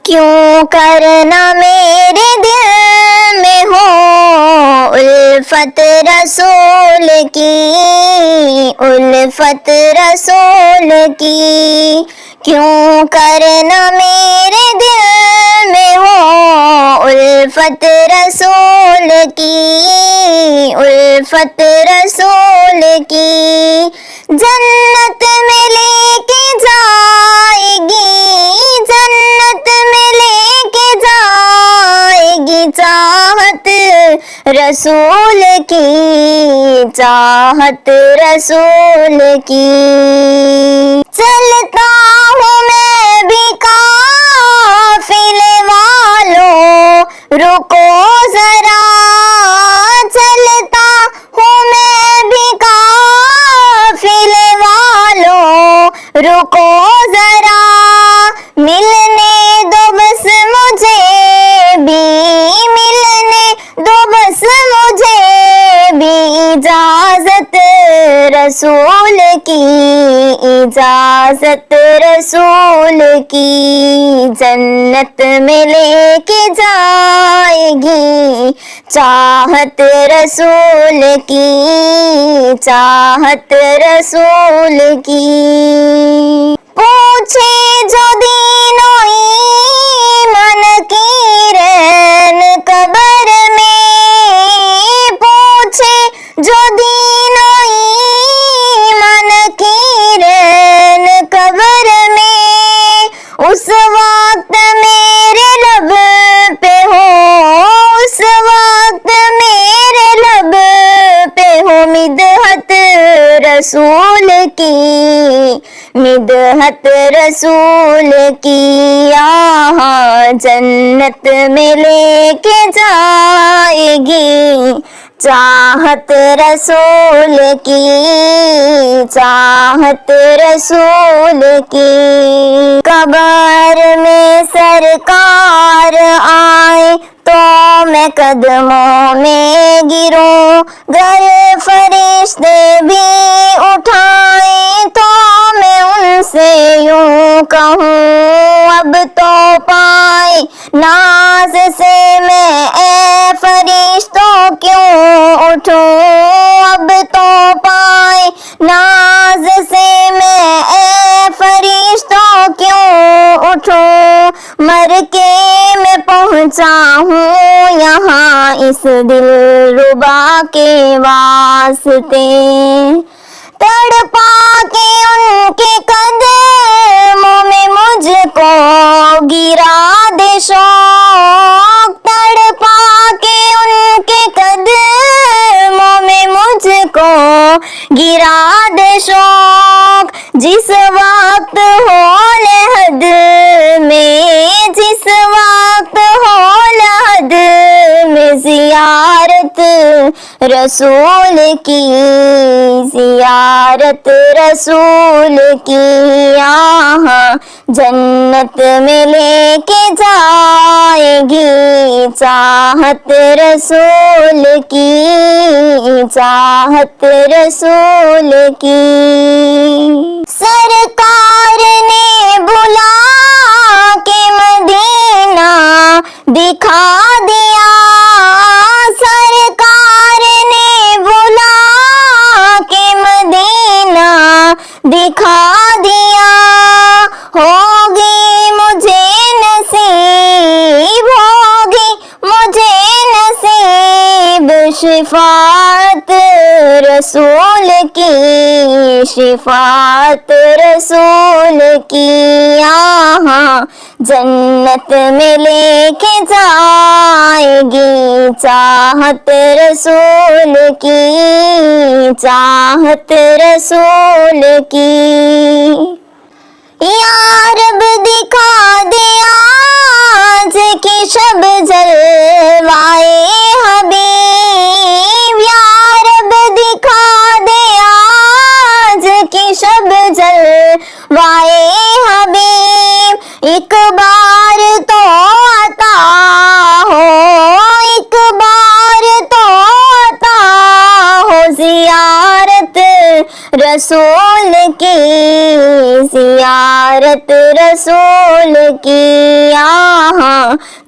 کیوں کرنا میرے دل میں ہو الفت رسول کی، الفت رسول کی، کیوں کرنا میرے دل میں ہو الفت رسول کی، الفت رسول کی، جنت میں لے کے جائے گی، جنت میں لے کے جائے گی چاہت رسول کی، چاہت رسول کی، چلتا ہوں میں بھی قافلے والوں رکو ذرا، چلتا ہوں میں بھی قافلے والوں رکو ذرا، ملنے دو بس مجھے بھی، ملنے دو بس مجھے بھی اجازت رسول کی، اجازت رسول کی، جنت میں لے کے جائے گی چاہت رسول کی، چاہت رسول کی، پوچھے جو دین و ایمان کی رہن قبر میں، پوچھے جو دین و ایمان کی رہن قبر میں، اس وقت میرے لب پہ ہو، اس وقت میرے لب پہ ہو مدحت رسول کی، مدحت رسول کی، یہاں جنت میں لے کے جائے گی چاہت رسول کی، چاہت رسول کی، قبر میں سرکار آئے تو میں قدموں میں گروں، گر فرشتے بھی اٹھائیں تو میں ان سے یوں کہوں، اب تو پائے ناز سے میں اے فرشتوں کیوں اٹھوں، اب تو پائے ناز سے میں اے فرشتوں کیوں اٹھوں، مر کے میں پہنچا ہوں یہاں اس دل ربا کے واسطے، تڑپا کے ان کے قدموں میں مجھ کو گرا دے شوق، تڑپا کے ان کے قدموں میں مجھ کو گرا دے شوق، جس وقت ہو لحد میں، جس وقت ہو لحد میں زیارت رسول کی، زیارت رسول کی، یہاں جنت میں لے کے جائے گی چاہت رسول کی، چاہت رسول کی، سرکار نے بلا کے مدینہ دکھا دیا، سرکار نے بلا کے مدینہ دکھا دیا، ہوگی مجھے نصیب، ہوگی مجھے نصیب شفاعت رسول کی، شفاعت رسول کی، یہاں جنت میں لے کے جائے گی چاہت رسول کی، چاہت رسول کی، یا رب دکھا دے آج کی شب جلوائے حبیب، یا رب دکھا دے آج کی شب جلوائے حبیب، ایک بار تو عطا ہو، ایک بار تو عطا ہو زیارت رسول کی، زیارت رسول کی،